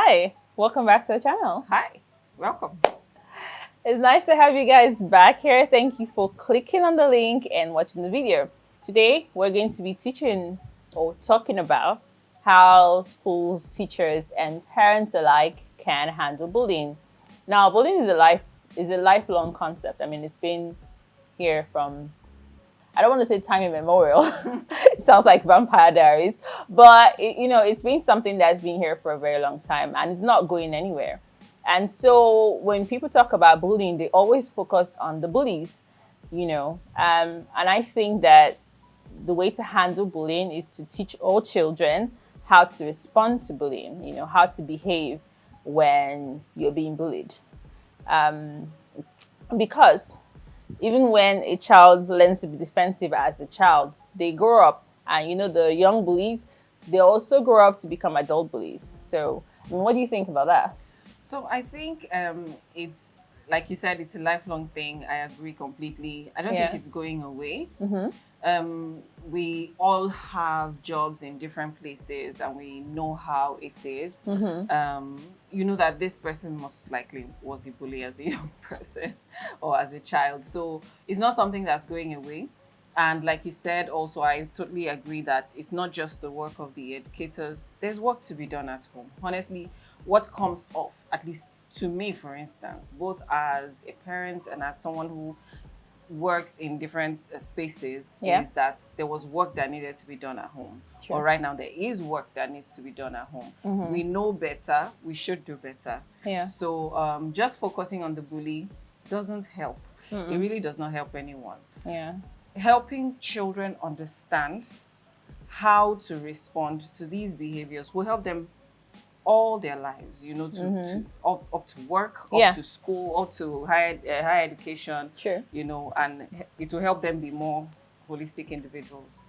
Hi, welcome back to the channel. Hi, welcome. It's nice to have you guys back here. Thank you for clicking on the link and watching the video. Today, we're going to be teaching or talking about how schools, teachers, and parents alike can handle bullying. Now, bullying is a lifelong concept. I mean, it's been here from, I don't want to say time immemorial. It sounds like Vampire Diaries, but it's been something that's been here for a very long time, and it's not going anywhere. And so when people talk about bullying, they always focus on the bullies, and I think that the way to handle bullying is to teach all children how to respond to bullying, how to behave when you're being bullied. Because even when a child learns to be defensive as a child, they grow up, and the young bullies, they also grow up to become adult bullies. So, what do you think about that? So I think it's, like you said, it's a lifelong thing. I agree completely. I don't think it's going away. We all have jobs in different places, and we know how it is. You know that this person most likely was a bully as a young person or as a child. So it's not something that's going away. And like you said, also, I totally agree that it's not just the work of the educators. There's work to be done at home. Honestly, what comes off, at least to me, for instance, both as a parent and as someone who works in different spaces, is that there was work that needed to be done at home. Or right now, there is work that needs to be done at home. We know better. We should do better. So just focusing on the bully doesn't help. It really does not help anyone. Helping children understand how to respond to these behaviors will help them all their lives, up to work, up to school, up to higher education, and it will help them be more holistic individuals.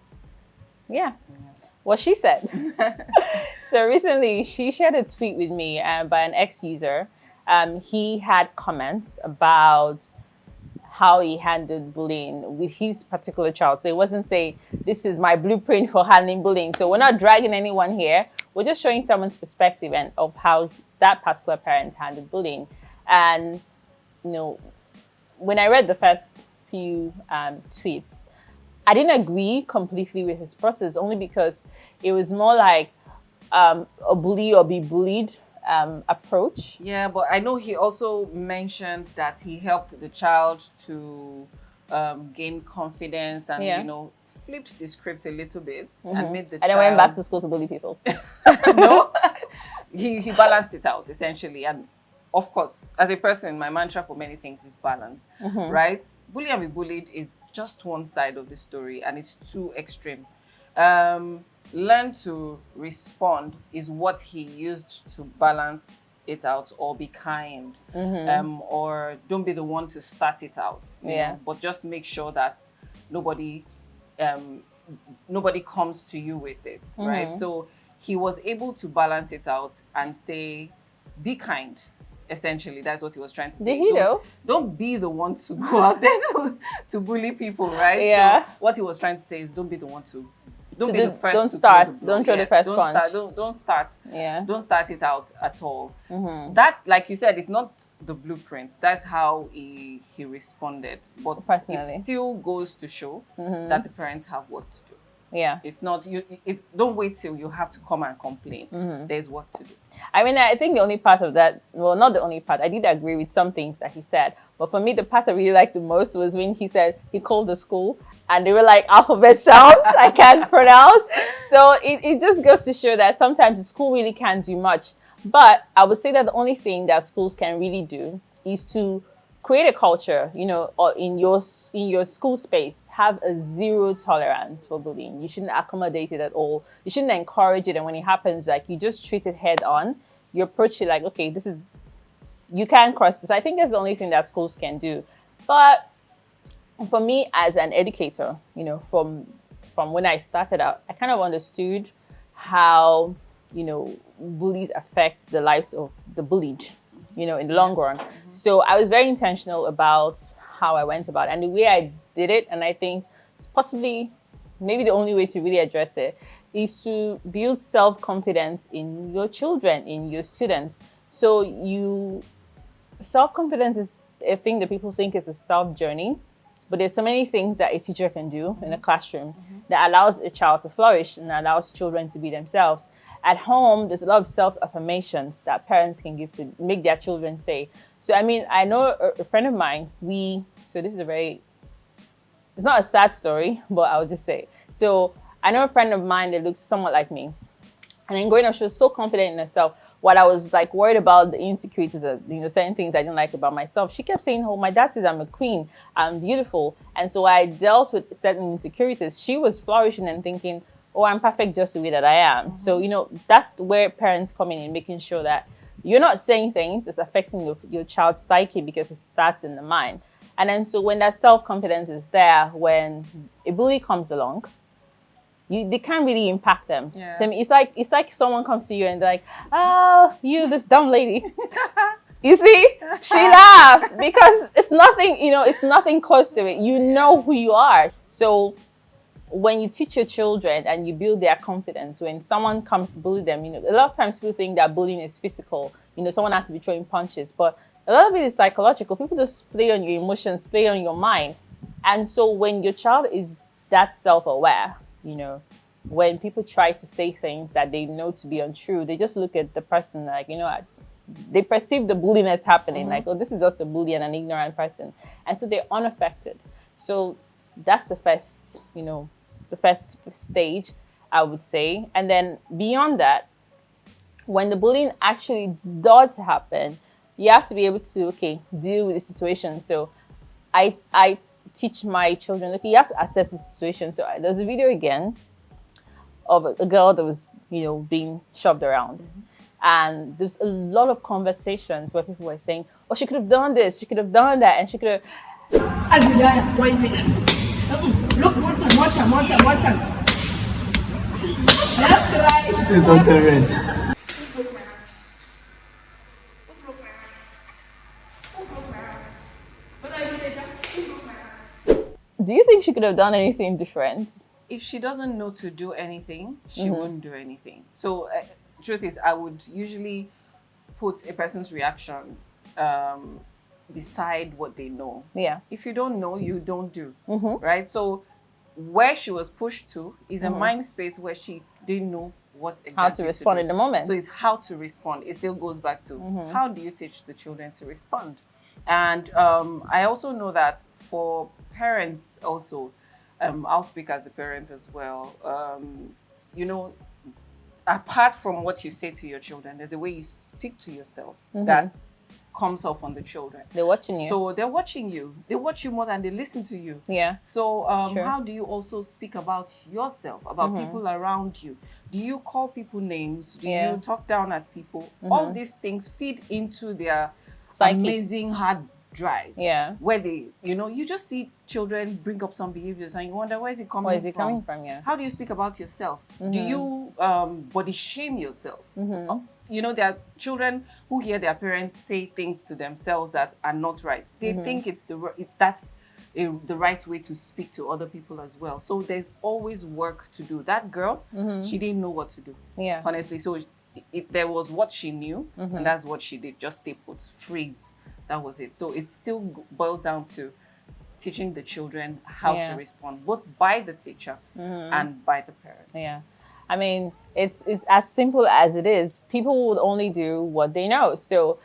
What she said. So recently, she shared a tweet with me by an ex-user. He had comments about how he handled bullying with his particular child. So it wasn't saying, this is my blueprint for handling bullying. So we're not dragging anyone here. We're just showing someone's perspective and of how that particular parent handled bullying. And, when I read the first few tweets, I didn't agree completely with his process, only because it was more like a bully or be bullied approach. Yeah, but I know he also mentioned that he helped the child to gain confidence and, flipped the script a little bit and made the child... And then went back to school to bully people. No, he balanced it out, essentially. And of course, as a person, my mantra for many things is balance, right? Bully and be bullied is just one side of the story, and it's too extreme. Learn to respond is what he used to balance it out, or be kind, or don't be the one to start it out. You know, but just make sure that nobody comes to you with it, right? So he was able to balance it out and say, be kind. Essentially, that's what he was trying to say. Did he though? Don't be the one to go out there to bully people, right? Yeah. So what he was trying to say is, don't be the one to... Don't be the first. Don't to start. throw the Don't throw the first punch. Don't start. Yeah. Don't start it out at all. That, like you said, it's not the blueprint. That's how he responded. But personally, it still goes to show that the parents have work to do. Yeah. It's not you. Don't wait till you have to come and complain. There's work to do. I mean, I think the only part of that, well, not the only part, I did agree with some things that he said. But for me, the part I really liked the most was when he said he called the school and they were like alphabet sounds I can't pronounce. So it just goes to show that sometimes the school really can't do much. But I would say that the only thing that schools can really do is to create a culture, or in your school space, have a zero tolerance for bullying. You shouldn't accommodate it at all. You shouldn't encourage it. And when it happens, like, you just treat it head on. You approach it like, okay, you can't cross this. I think that's the only thing that schools can do. But for me as an educator, from when I started out, I kind of understood how, bullies affect the lives of the bullied, in the long run. So I was very intentional about how I went about it and the way I did it. And I think it's possibly maybe the only way to really address it is to build self-confidence in your children, in your students. So self-confidence is a thing that people think is a self-journey, but there's so many things that a teacher can do in a classroom that allows a child to flourish and allows children to be themselves. At home, there's a lot of self-affirmations that parents can give to make their children say. So, I mean, I know a friend of mine, so this is it's not a sad story, but I'll just say. So, I know a friend of mine that looks somewhat like me. And then growing up, she was so confident in herself. While I was like worried about the insecurities of, certain things I didn't like about myself, she kept saying, oh, my dad says I'm a queen, I'm beautiful. And so I dealt with certain insecurities. She was flourishing and thinking, oh, I'm perfect just the way that I am. So, that's where parents come in and making sure that you're not saying things that's affecting your child's psyche, because it starts in the mind. And then so when that self-confidence is there, when a bully comes along, they can't really impact them. Yeah. So it's like someone comes to you and they're like, oh, you, this dumb lady. You see, she laughed because it's nothing, it's nothing close to it. You know who you are. So when you teach your children and you build their confidence, when someone comes to bully them, a lot of times people think that bullying is physical. Someone has to be throwing punches, but a lot of it is psychological. People just play on your emotions, play on your mind. And so when your child is that self-aware, when people try to say things that they know to be untrue, they just look at the person like, they perceive the bulliness happening, like, oh, this is just a bully and an ignorant person. And so they're unaffected. So that's the first, the first stage, I would say. And then beyond that, when the bullying actually does happen, you have to be able to, deal with the situation. So I teach my children, you have to assess the situation. So there's a video again of a girl that was, being shoved around. And there's a lot of conversations where people were saying, oh, she could have done this, she could have done that, and she could have... Look, water. Left, right. This is Dr. Red. Do you think she could have done anything different? If she doesn't know to do anything, she won't do anything. So, truth is, I would usually put a person's reaction beside what they know. Yeah. If you don't know, you don't do. Right? So, where she was pushed to is a mind space where she didn't know what exactly how to respond in the moment. So it's how to respond. It still goes back to how do you teach the children to respond? And I also know that for parents also, I'll speak as a parent as well. Apart from what you say to your children, there's a way you speak to yourself that comes off on the children. They're watching you. So they're watching you. They watch you more than they listen to you. Yeah. So how do you also speak about yourself, about people around you? Do you call people names? Do you talk down at people? All these things feed into their amazing hard drive. Yeah. Where they, you just see children bring up some behaviors and you wonder, where is it coming from? Yeah. How do you speak about yourself? Do you body shame yourself? There are children who hear their parents say things to themselves that are not right. They think that's the right way to speak to other people as well. So there's always work to do. That girl, she didn't know what to do. Yeah. Honestly. So there was what she knew, and that's what she did. Just stay put, freeze. That was it. So it still boils down to teaching the children how to respond, both by the teacher and by the parents. Yeah. I mean, it's as simple as it is. People would only do what they know. So,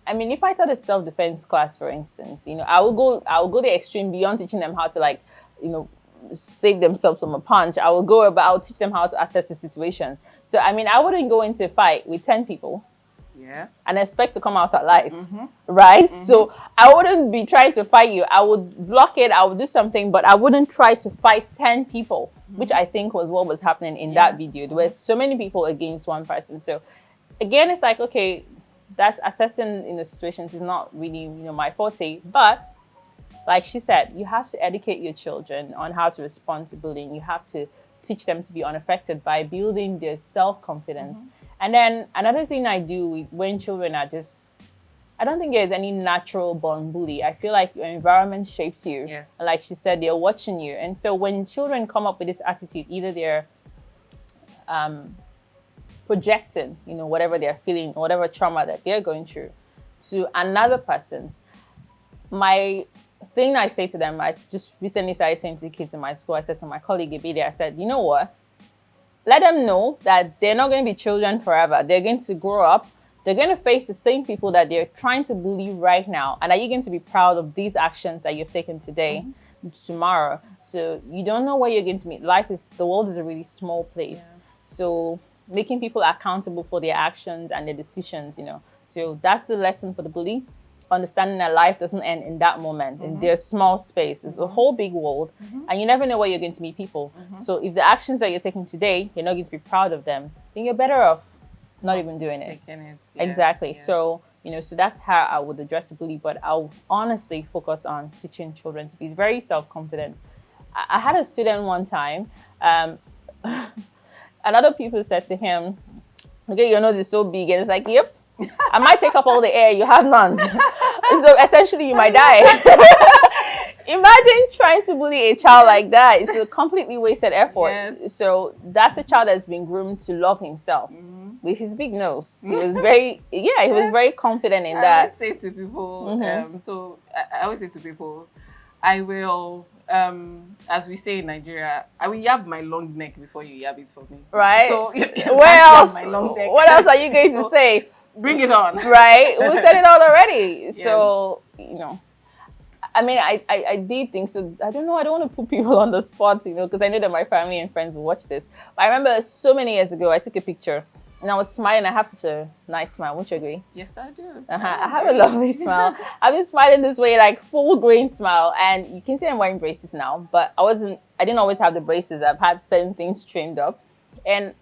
I mean, if I taught a self-defense class, for instance, I will go the extreme beyond teaching them how to save themselves from a punch. I'll teach them how to assess the situation. So, I mean, I wouldn't go into a fight with 10 people. Yeah. And expect to come out alive, right? So I wouldn't be trying to fight you. I would block it. I would do something, but I wouldn't try to fight 10 people, which I think was what was happening in that video. There were so many people against one person. So again, it's like, okay, that's assessing in the situations is not really, my forte. But like she said, you have to educate your children on how to respond to bullying. You have to teach them to be unaffected by building their self-confidence. And then another thing I do when children are I don't think there's any natural born bully. I feel like your environment shapes you. Yes. Like she said, they're watching you. And so when children come up with this attitude, either they're projecting, you know, whatever they're feeling, whatever trauma that they're going through to another person. My thing I say to them, I just recently started saying to the kids in my school, I said to my colleague Ibide, I said, you know what? Let them know that they're not going to be children forever. They're going to grow up. They're going to face the same people that they're trying to bully right now. And are you going to be proud of these actions that you've taken today, tomorrow? So you don't know where you're going to meet. The world is a really small place. Yeah. So making people accountable for their actions and their decisions, you know. So that's the lesson for the bully. Understanding that life doesn't end in that moment, in their small space. It's a whole big world, and you never know where you're going to meet people. So if the actions that you're taking today, you're not going to be proud of them, then you're better off not even doing it. Yes, exactly. Yes. So, you know, so that's how I would address the bully, but I'll honestly focus on teaching children to be very self-confident. I had a student one time, and other people said to him, okay, your nose is so big, and it's like, yep. I might take up all the air, you have none. So essentially you might die. Imagine trying to bully a child like that. It's a completely wasted effort. Yes. So that's a child that's been groomed to love himself with his big nose. He was very, he was very confident in that. I always say to people, I always say to people, I will, as we say in Nigeria, I will yab my long neck before you yab it for me. Right? So where else? My long neck. What else are you going to say? Bring it on. Right? We said it all already. Yes. So, you know, I mean, I did think so. I don't know. I don't want to put people on the spot, you know, because I know that my family and friends will watch this. But I remember so many years ago, I took a picture and I was smiling. I have such a nice smile. Won't you agree? Yes, I do. I have a lovely smile. I've been smiling this way, like full grain smile. And you can see I'm wearing braces now, but I didn't always have the braces. I've had certain things trimmed up. And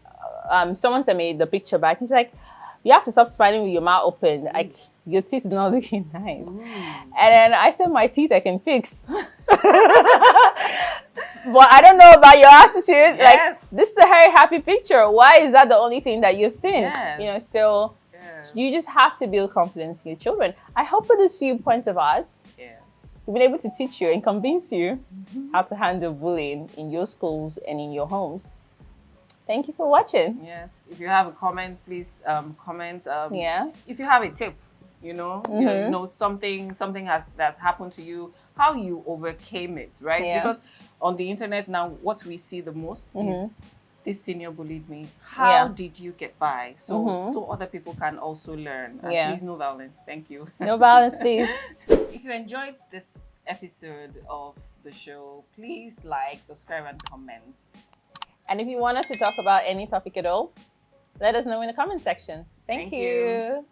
someone sent me the picture back. He's like, you have to stop smiling with your mouth open. Like, your teeth is not looking nice. And then I said, my teeth I can fix. But I don't know about your attitude. Yes. Like, this is a very happy picture. Why is that the only thing that you've seen? Yes. You know, so you just have to build confidence in your children. I hope with these few points of ours, we've been able to teach you and convince you how to handle bullying in your schools and in your homes. Thank you for watching. Yes. If you have a comment, please comment. If you have a tip, you know, something that's happened to you, how you overcame it, right? Yeah. Because on the internet now, what we see the most is this senior bullied me. How did you get by? So other people can also learn. And please, no violence. Thank you. No violence, please. If you enjoyed this episode of the show, please like, subscribe, and comment. And if you want us to talk about any topic at all, let us know in the comment section. Thank you.